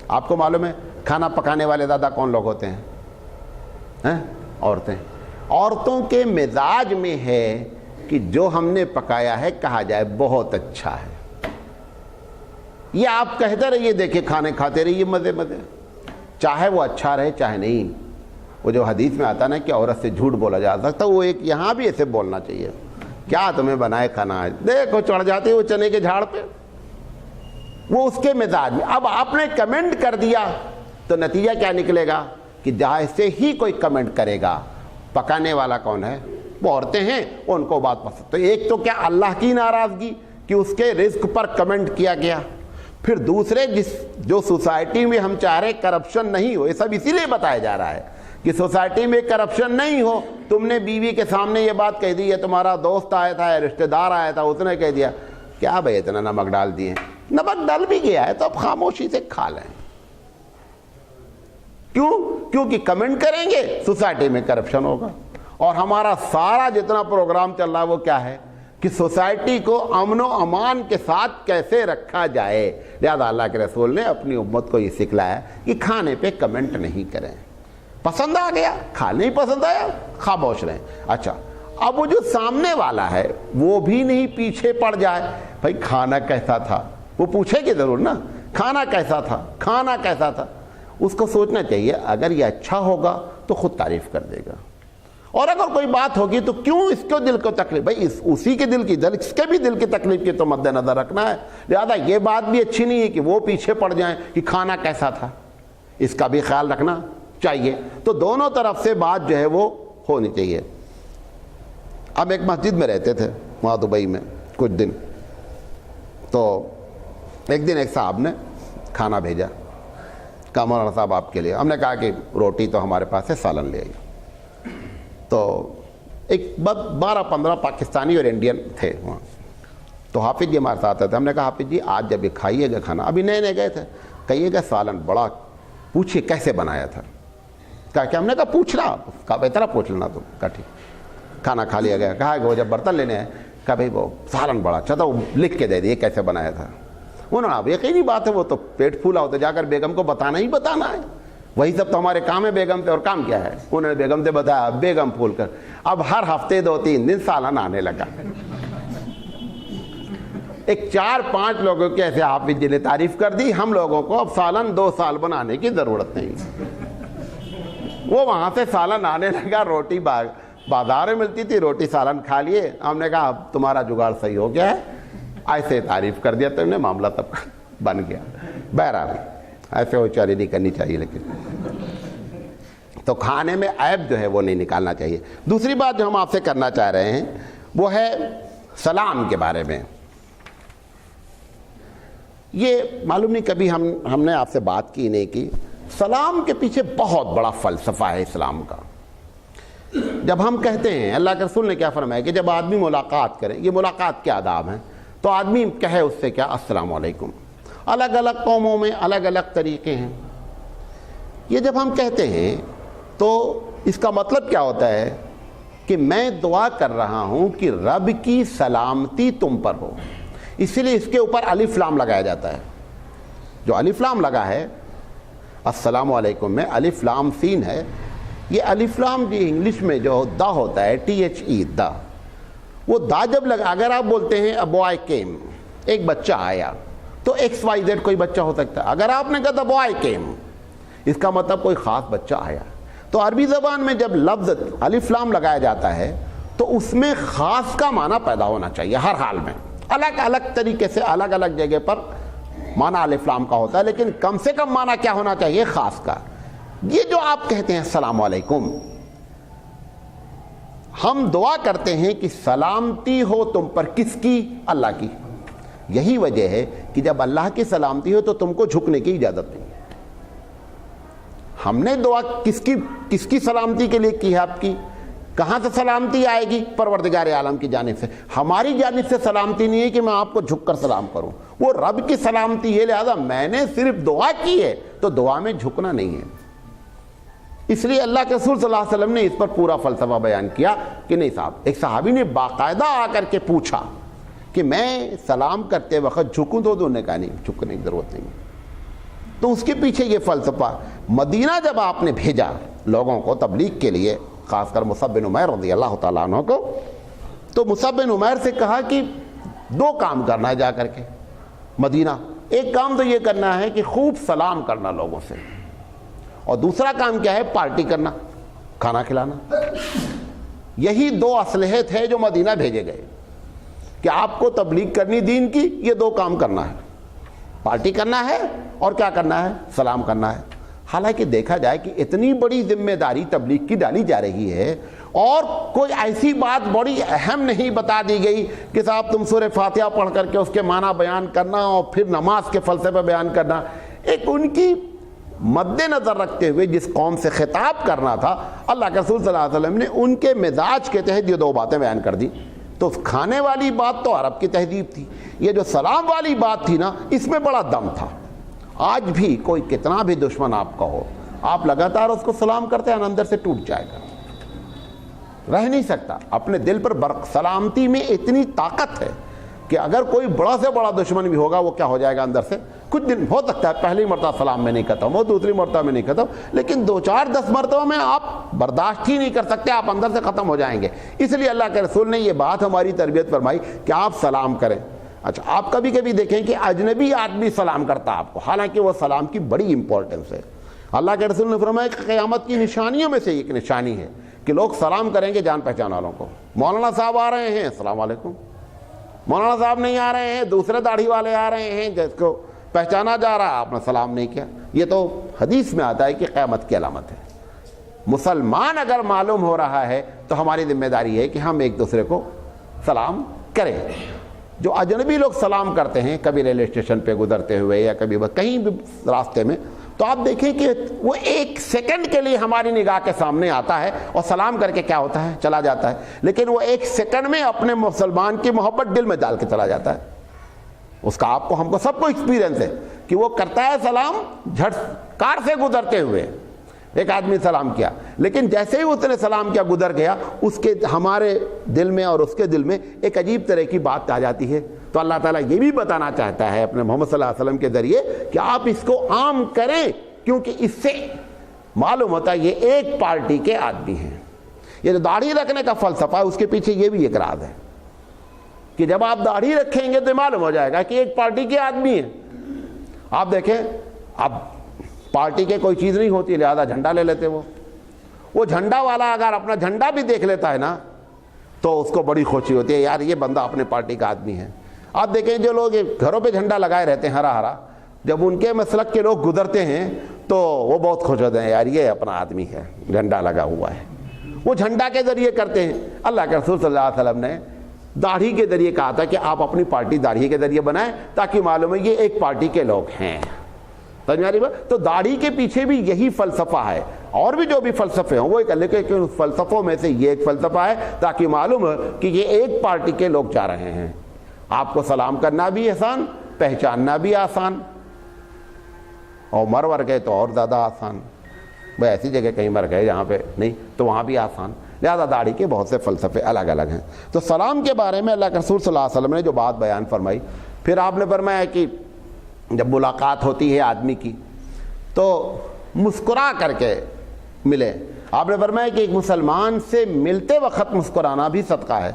آپ کو معلوم ہے کھانا پکانے والے زیادہ کون لوگ ہوتے ہیں؟ عورتیں۔ عورتوں کے مزاج میں ہے کہ جو ہم نے پکایا ہے کہا جائے بہت اچھا ہے۔ یہ آپ کہتے رہیے، دیکھیں کھانے کھاتے رہیے مزے مزے، چاہے وہ اچھا رہے چاہے نہیں۔ وہ جو حدیث میں آتا نا کہ عورت سے جھوٹ بولا جا سکتا، وہ ایک یہاں بھی ایسے بولنا چاہیے، کیا تمہیں بنائے کھانا ہے، دیکھو چڑھ جاتی وہ چنے کے جھاڑ پہ، وہ اس کے مزاج میں. اب آپ نے کمنٹ کر دیا تو نتیجہ کیا نکلے گا کہ جیسے ہی کوئی کمنٹ کرے گا, پکانے والا کون ہے؟ وہ عورتیں ہیں, ان کو بات پسند. تو ایک تو کیا اللہ کی ناراضگی کہ اس کے رزق پر کمنٹ کیا گیا, پھر دوسرے جو سوسائٹی میں ہم چاہ رہے کرپشن نہیں ہو, یہ سب اسی لیے بتایا جا رہا ہے کہ سوسائٹی میں کرپشن نہیں ہو. تم نے بیوی کے سامنے یہ بات کہہ دی ہے, تمہارا دوست آیا تھا, رشتہ دار آیا تھا, اس نے کہہ دیا کیا بھائی اتنا نمک ڈال دیے, نمک ڈال بھی گیا ہے تو اب خاموشی سے کھا لیں. کیوں؟ کیونکہ کمنٹ کریں گے سوسائٹی میں کرپشن ہوگا. اور ہمارا سارا جتنا پروگرام چل رہا ہے وہ کیا ہے کہ سوسائٹی کو امن و امان کے ساتھ کیسے رکھا جائے. لہذا اللہ کے رسول نے اپنی امت کو یہ سکھلایا کہ کھانے پہ کمنٹ نہیں کریں. پسند آ گیا کھا, نہیں پسند آیا خاموش رہیں. اچھا, اب وہ جو سامنے والا ہے وہ بھی نہیں پیچھے پڑ جائے, بھائی کھانا کیسا تھا, وہ پوچھے کہ ضرور نا کھانا کیسا تھا, کھانا کیسا تھا. اس کو سوچنا چاہیے اگر یہ اچھا ہوگا تو خود تعریف کر دے گا, اور اگر کوئی بات ہوگی تو کیوں اس کو دل کو تکلیف, بھائی اسی کے دل کی اس کے بھی دل کی تکلیف کی تو مد نظر رکھنا ہے. لہذا یہ بات بھی اچھی نہیں ہے کہ وہ پیچھے پڑ جائیں کہ کھانا کیسا تھا, اس کا بھی خیال رکھنا چاہیے. تو دونوں طرف سے بات جو ہے وہ ہونی چاہیے. ہم ایک مسجد میں رہتے تھے وہاں دبئی میں کچھ دن, تو ایک دن ایک صاحب نے کھانا بھیجا, کہا مولانا صاحب آپ کے لیے. ہم نے کہا کہ روٹی تو ہمارے پاس ہے, سالن لے آئیے. تو ایک 12-15 پاکستانی اور انڈین تھے وہاں. تو حافظ جی ہمارے ساتھ تھے. ہم نے کہا حافظ جی آج جب یہ کھائیے گا کھانا, ابھی نئے نئے گئے تھے, کہیے گا سالن بڑا, پوچھیے کیسے بنایا تھا. کہا کہ ہم نے کہا پوچھنا, کہا بہتر پوچھ لینا. تو کہا ٹھیک. کھانا کھا لیا گیا. کہا کہ وہ جب برتن لینے آئے, کہا بھائی وہ سالن بڑا اچھا تھا, وہ لکھ کے دے دیے کیسے بنایا تھا. انہوں نے, اب یقینی بات ہے وہ تو پیٹ پھولا ہوتا, جا کر بیگم کو بتانا ہی بتانا ہے, وہی سب تو ہمارے کام ہے بیگم پہ, اور کام کیا ہے. انہوں نے بیگم سے بتایا, بیگم پھول کر اب ہر ہفتے 2-3 دن سالن آنے لگا. ایک 4-5 لوگوں کے ایسے حافظ جی نے تعریف کر دی, ہم لوگوں کو اب سالن 2 سال بنانے کی ضرورت نہیں. وہ وہاں سے سالن آنے لگا, روٹی بازار میں ملتی تھی, روٹی سالن کھا لیے. ہم نے کہا اب تمہارا جگاڑ صحیح ہو گیا ہے, ایسے تعریف کر دیا تو انہیں معاملہ تب بن گیا. بہرحال ایسے ہوشیاری نہیں کرنی چاہیے. لیکن تو کھانے میں عیب جو ہے وہ نہیں نکالنا چاہیے. دوسری بات جو ہم آپ سے کرنا چاہ رہے ہیں وہ ہے سلام کے بارے میں. یہ معلوم نہیں کبھی ہم نے آپ سے بات کی نہیں کی. سلام کے پیچھے بہت بڑا فلسفہ ہے اسلام کا. جب ہم کہتے ہیں, اللہ کے رسول نے کیا فرمایا کہ جب آدمی ملاقات کرے, یہ ملاقات کے آداب ہیں, تو آدمی کہے اس سے کیا, السلام علیکم. الگ الگ قوموں میں الگ الگ طریقے ہیں. یہ جب ہم کہتے ہیں تو اس کا مطلب کیا ہوتا ہے کہ میں دعا کر رہا ہوں کہ رب کی سلامتی تم پر ہو. اسی لیے اس کے اوپر الف لام لگایا جاتا ہے. جو الف لام لگا ہے السلام علیکم میں, الف لام سین ہے. یہ الف لام بھی انگلش میں جو دا ہوتا ہے, THE دا, وہ دا جب لگا, اگر آپ بولتے ہیں a boy came, ایک بچہ آیا, تو XYZ کوئی بچہ ہو سکتا ہے. اگر آپ نے کہا the boy came, اس کا مطلب کوئی خاص بچہ آیا. تو عربی زبان میں جب لفظ الف لام لگایا جاتا ہے تو اس میں خاص کا معنی پیدا ہونا چاہیے ہر حال میں. الگ الگ طریقے سے الگ الگ جگہ پر معنی الف لام کا ہوتا ہے, لیکن کم سے کم معنی کیا ہونا چاہیے, خاص کا. یہ جو آپ کہتے ہیں السلام علیکم, ہم دعا کرتے ہیں کہ سلامتی ہو تم پر, کس کی, اللہ کی. یہی وجہ ہے کہ جب اللہ کی سلامتی ہو تو تم کو جھکنے کی اجازت نہیں. ہم نے دعا کس کی سلامتی کے لیے کی ہے آپ کی. کہاں سے سلامتی آئے گی, پروردگار عالم کی جانب سے. ہماری جانب سے سلامتی نہیں ہے کہ میں آپ کو جھک کر سلام کروں, وہ رب کی سلامتی ہے. لہذا میں نے صرف دعا کی ہے تو دعا میں جھکنا نہیں ہے. اس لیے اللہ کے رسول صلی اللہ علیہ وسلم نے اس پر پورا فلسفہ بیان کیا کہ نہیں صاحب. ایک صحابی نے باقاعدہ آ کر کے پوچھا کہ میں سلام کرتے وقت جھکوں, تو انہوں نے کہا نہیں, جھکنے کی ضرورت نہیں. تو اس کے پیچھے یہ فلسفہ. مدینہ جب آپ نے بھیجا لوگوں کو تبلیغ کے لیے, خاص کر مصعب بن عمیر رضی اللہ تعالیٰ عنہ کو, تو مصعب بن عمیر سے کہا کہ 2 کام کرنا ہے جا کر کے مدینہ. ایک کام تو یہ کرنا ہے کہ خوب سلام کرنا لوگوں سے, اور دوسرا کام کیا ہے, پارٹی کرنا, کھانا کھلانا. یہی 2 اسلحے تھے جو مدینہ بھیجے گئے کہ آپ کو تبلیغ کرنی دین کی, یہ 2 کام کرنا ہے. پارٹی کرنا ہے اور کیا کرنا ہے؟ سلام کرنا ہے۔ حالانکہ دیکھا جائے کہ اتنی بڑی ذمہ داری تبلیغ کی ڈالی جا رہی ہے اور کوئی ایسی بات بڑی اہم نہیں بتا دی گئی کہ صاحب تم سورہ فاتحہ پڑھ کر کے اس کے معنی بیان کرنا اور پھر نماز کے فلسفے بیان کرنا۔ ایک ان کی مد نظر رکھتے ہوئے جس قوم سے خطاب کرنا تھا، اللہ کے رسول صلی اللہ علیہ وسلم نے ان کے مزاج کے تحت یہ دو باتیں بیان کر دی۔ تو کھانے والی بات تو عرب کی تہذیب تھی، یہ جو سلام والی بات تھی نا، اس میں بڑا دم تھا۔ آج بھی کوئی کتنا بھی دشمن آپ کا ہو، آپ لگاتار اس کو سلام کرتے ہیں، اندر سے ٹوٹ جائے گا، رہ نہیں سکتا اپنے دل پر برق۔ سلامتی میں اتنی طاقت ہے کہ اگر کوئی بڑا سے بڑا دشمن بھی ہوگا وہ کیا ہو جائے گا اندر سے، کچھ دن ہو سکتا ہے پہلی مرتبہ سلام میں نہیں ختم ہو، دوسری مرتبہ میں نہیں ختم، لیکن 2 4 10 مرتبہ میں آپ برداشت ہی نہیں کر سکتے، آپ اندر سے ختم ہو جائیں گے۔ اس لیے اللہ کے رسول نے یہ بات ہماری تربیت فرمائی کہ آپ سلام کریں۔ اچھا، آپ کبھی کبھی دیکھیں کہ اجنبی آدمی سلام کرتا آپ کو، حالانکہ وہ سلام کی بڑی امپورٹنس ہے۔ اللہ کے رسول نے فرمایا کہ قیامت کی نشانیوں میں سے ایک نشانی ہے کہ لوگ سلام کریں گے جان پہچان والوں کو۔ مولانا صاحب آ رہے ہیں، السلام علیکم۔ مولانا صاحب نہیں آ رہے ہیں، دوسرے داڑھی والے آ رہے ہیں جس کو پہچانا جا رہا ہے، آپ نے سلام نہیں کیا۔ یہ تو حدیث میں آتا ہے کہ قیامت کی علامت ہے۔ مسلمان اگر معلوم ہو رہا ہے تو ہماری ذمہ داری ہے کہ ہم ایک دوسرے کو سلام کریں۔ جو اجنبی لوگ سلام کرتے ہیں کبھی ریلوے اسٹیشن پہ گزرتے ہوئے یا کبھی کہیں بھی راستے میں، تو آپ دیکھیں کہ وہ 1 سیکنڈ کے لیے ہماری نگاہ کے سامنے آتا ہے اور سلام کر کے کیا ہوتا ہے؟ چلا جاتا ہے، لیکن وہ 1 سیکنڈ میں اپنے مسلمان کی محبت دل میں ڈال کے چلا جاتا ہے۔ اس کا آپ کو، ہم کو سب کو ایکسپیرینس ہے کہ وہ کرتا ہے سلام، جھٹ کار سے گزرتے ہوئے ایک آدمی سلام کیا، لیکن جیسے ہی اس نے سلام کیا گزر گیا، اس کے ہمارے دل میں اور اس کے دل میں ایک عجیب طرح کی بات آ جاتی ہے۔ تو اللہ تعالیٰ یہ بھی بتانا چاہتا ہے اپنے محمد صلی اللہ علیہ وسلم کے ذریعے کہ آپ اس کو عام کریں، کیونکہ اس سے معلوم ہوتا ہے یہ ایک پارٹی کے آدمی ہیں۔ یہ جو داڑھی رکھنے کا فلسفہ ہے اس کے پیچھے یہ بھی ایک راز ہے کہ جب آپ داڑھی رکھیں گے تو معلوم ہو جائے گا کہ ایک پارٹی کے آدمی ہیں۔ آپ دیکھیں، اب پارٹی کے کوئی چیز نہیں ہوتی لہذا جھنڈا لے لیتے، وہ جھنڈا والا اگر اپنا جھنڈا بھی دیکھ لیتا ہے نا تو اس کو بڑی خوشی ہوتی ہے، یار یہ بندہ اپنے پارٹی کا آدمی ہے۔ آپ دیکھیں جو لوگ گھروں پہ جھنڈا لگائے رہتے ہیں ہرا ہرا، جب ان کے مسلک کے لوگ گزرتے ہیں تو وہ بہت خوش ہوتے ہیں، یار یہ اپنا آدمی ہے، جھنڈا لگا ہوا ہے۔ وہ جھنڈا کے ذریعے کرتے ہیں۔ اللہ کے رسول صلی اللہ علیہ وسلم نے داڑھی کے ذریعے کہا تھا کہ آپ اپنی پارٹی داڑھی کے ذریعے بنائیں تاکہ معلوم ہے یہ ایک پارٹی کے لوگ ہیں۔ تو داڑھی کے پیچھے بھی یہی فلسفہ ہے، اور بھی جو بھی فلسفے ہوں وہ ایک لیکن فلسفوں میں سے یہ ایک فلسفہ ہے تاکہ معلوم ہو کہ یہ ایک پارٹی کے لوگ جا رہے ہیں۔ آپ کو سلام کرنا بھی آسان، پہچاننا بھی آسان، اور مر ور گئے تو اور زیادہ آسان، بھائی ایسی جگہ کہیں مر گئے جہاں پہ نہیں تو وہاں بھی آسان۔ لہذا داڑھی کے بہت سے فلسفے الگ الگ ہیں۔ تو سلام کے بارے میں اللہ کے رسول صلی اللہ علیہ وسلم نے جو بات بیان فرمائی، پھر آپ نے فرمایا کہ جب ملاقات ہوتی ہے آدمی کی تو مسکرا کر کے ملے۔ آپ نے فرمایا کہ ایک مسلمان سے ملتے وقت مسکرانا بھی صدقہ ہے۔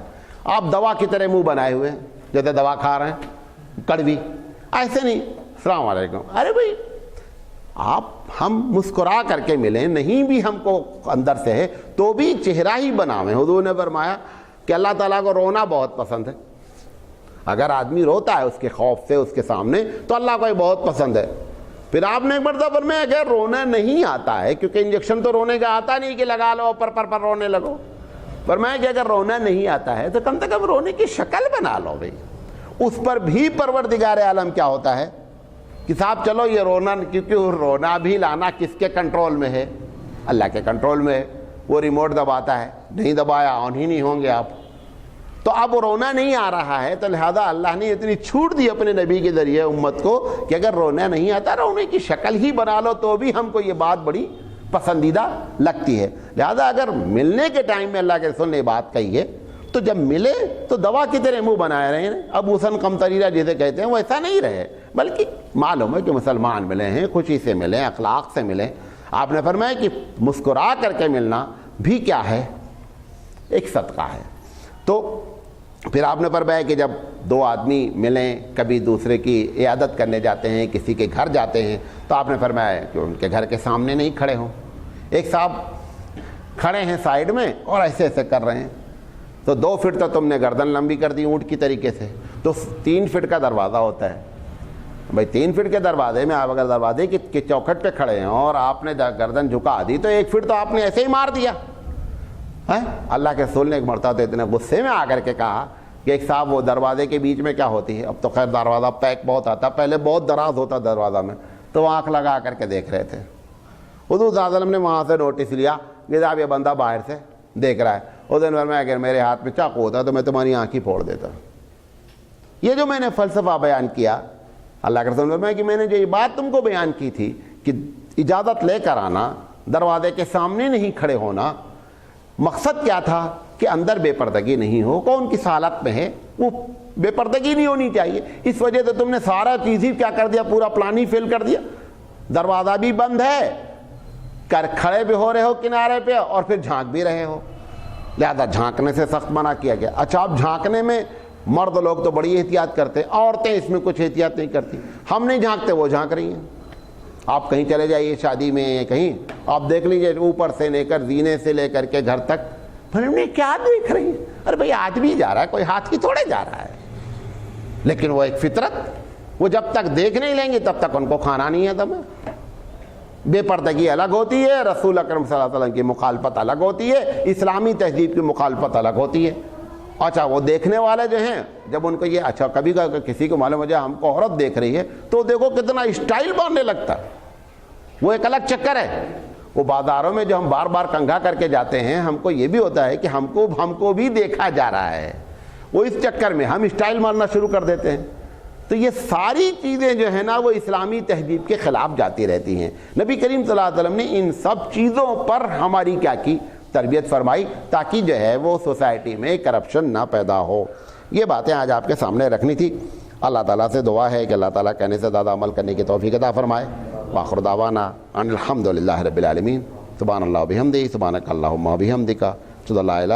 آپ دوا کی طرح منہ بنائے ہوئے ہیں، جیسے دوا کھا رہے ہیں کڑوی، ایسے نہیں السلام علیکم، ارے بھائی ہم مسکرا کر کے ملیں، نہیں بھی ہم کو اندر سے ہے تو بھی چہرہ ہی بناویں۔ حضور نے فرمایا کہ اللہ تعالیٰ کو رونا بہت پسند ہے۔ اگر آدمی روتا ہے اس کے خوف سے اس کے سامنے تو اللہ کو یہ بہت پسند ہے۔ پھر آپ نے ایک مرتبہ فرمایا اگر رونا نہیں آتا ہے، کیونکہ انجیکشن تو رونے کا آتا نہیں کہ لگا لو پر رونے لگو، فرمایا کہ اگر رونا نہیں آتا ہے تو کم سے کم رونے کی شکل بنا لو بھائی۔ اس پر بھی پروردگار عالم کیا ہوتا ہے کہ صاحب چلو یہ رونا، کیونکہ رونا بھی لانا کس کے کنٹرول میں ہے؟ اللہ کے کنٹرول میں ہے۔ وہ ریموٹ دباتا ہے، نہیں دبایا آن ہی نہیں ہوں گے آپ۔ تو اب رونا نہیں آ رہا ہے تو لہذا اللہ نے اتنی چھوٹ دی اپنے نبی کے ذریعے امت کو کہ اگر رونا نہیں آتا رونے کی شکل ہی بنا لو تو بھی ہم کو یہ بات بڑی پسندیدہ لگتی ہے۔ لہذا اگر ملنے کے ٹائم میں اللہ کے رسول نے یہ بات کہی ہے تو جب ملے تو دوا کی طرح منہ بنائے رہے ہیں، اب حسن قمطریرہ جسے کہتے ہیں وہ ایسا نہیں رہے، بلکہ معلوم ہے کہ مسلمان ملے ہیں، خوشی سے ملیں، اخلاق سے ملیں۔ آپ نے فرمایا کہ مسکرا کر کے ملنا بھی کیا ہے؟ ایک صدقہ ہے۔ تو پھر آپ نے فرمایا کہ جب 2 آدمی ملیں، کبھی دوسرے کی عیادت کرنے جاتے ہیں، کسی کے گھر جاتے ہیں، تو آپ نے فرمایا کہ ان کے گھر کے سامنے نہیں کھڑے ہوں۔ ایک صاحب کھڑے ہیں سائیڈ میں اور ایسے ایسے کر رہے ہیں، تو 2 فٹ تو تم نے گردن لمبی کر دی اونٹ کی طریقے سے، تو 3 فٹ کا دروازہ ہوتا ہے، بھائی 3 فٹ کے دروازے میں آپ اگر دروازے کی چوکھٹ پہ کھڑے ہیں اور آپ نے گردن جھکا دی تو 1 فٹ تو آپ نے ایسے ہی مار دیا. اللہ کے رسول نے ایک مرتبہ اتنے غصے میں آ کر کے کہا کہ ایک صاحب وہ دروازے کے بیچ میں کیا ہوتی ہے, اب تو خیر دروازہ پیک بہت آتا, پہلے بہت دراز ہوتا دروازہ میں, تو وہ آنکھ لگا کر کے دیکھ رہے تھے. حضور صلی اللہ علیہ وسلم نے وہاں سے نوٹس لیا کہ صاحب یہ بندہ باہر سے دیکھ رہا ہے. اس دن میں اگر میرے ہاتھ میں چاقو ہوتا تو میں تمہاری آنکھ ہی پھوڑ دیتا. یہ جو میں نے فلسفہ بیان کیا, اللہ کے رسول نے کہ میں نے جو یہ بات تم کو بیان کی تھی کہ اجازت لے کر آنا, دروازے کے سامنے نہیں کھڑے ہونا, مقصد کیا تھا کہ اندر بے پردگی نہیں ہو. کون کس حالت میں ہے وہ بے پردگی نہیں ہونی چاہیے. اس وجہ سے تم نے سارا چیز ہی کیا کر دیا, پورا پلان ہی فیل کر دیا. دروازہ بھی بند ہے, کھڑے بھی ہو رہے ہو کنارے پہ اور پھر جھانک بھی رہے ہو, لہذا جھانکنے سے سخت منع کیا گیا. اچھا اب جھانکنے میں مرد لوگ تو بڑی احتیاط کرتے, عورتیں اس میں کچھ احتیاط نہیں کرتی. ہم نہیں جھانکتے, وہ جھانک رہی ہیں. آپ کہیں چلے جائیے شادی میں کہیں, آپ دیکھ لیجئے اوپر سے لے کر زینے سے لے کر کے گھر تک, پھر کیا دیکھ رہی ہیں؟ ارے بھئی آدمی جا رہا ہے, کوئی ہاتھ کی تھوڑے جا رہا ہے. لیکن وہ ایک فطرت, وہ جب تک دیکھ نہیں لیں گے تب تک ان کو کھانا نہیں ہے دم. بے پردگی الگ ہوتی ہے, رسول اکرم صلی اللہ علیہ وسلم کی مخالفت الگ ہوتی ہے, اسلامی تہذیب کی مخالفت الگ ہوتی ہے. اچھا وہ دیکھنے والے جو ہیں, جب ان کو یہ اچھا کبھی کسی کو معلوم ہو جائے ہم کو عورت دیکھ رہی ہے تو دیکھو کتنا اسٹائل مارنے لگتا ہے, وہ ایک الگ چکر ہے. وہ بازاروں میں جو ہم بار بار کنگھا کر کے جاتے ہیں, ہم کو یہ بھی ہوتا ہے کہ ہم کو بھی دیکھا جا رہا ہے, وہ اس چکر میں ہم اسٹائل مارنا شروع کر دیتے ہیں. تو یہ ساری چیزیں جو ہیں نا وہ اسلامی تہذیب کے خلاف جاتی رہتی ہیں. نبی کریم صلی اللہ علیہ وسلم نے ان سب چیزوں پر ہماری کیا کی, تربیت فرمائی, تاکہ جو ہے وہ سوسائٹی میں کرپشن نہ پیدا ہو. یہ باتیں آج آپ کے سامنے رکھنی تھی. اللہ تعالیٰ سے دعا ہے کہ اللہ تعالیٰ کہنے سے زیادہ عمل کرنے کی توفیق عطا فرمائے. وآخر دعوانا ان الحمد للہ رب العالمین. سبحان اللہ و بحمدہ, سبحانک اللہم و بحمدک, اشہد ان لا الہ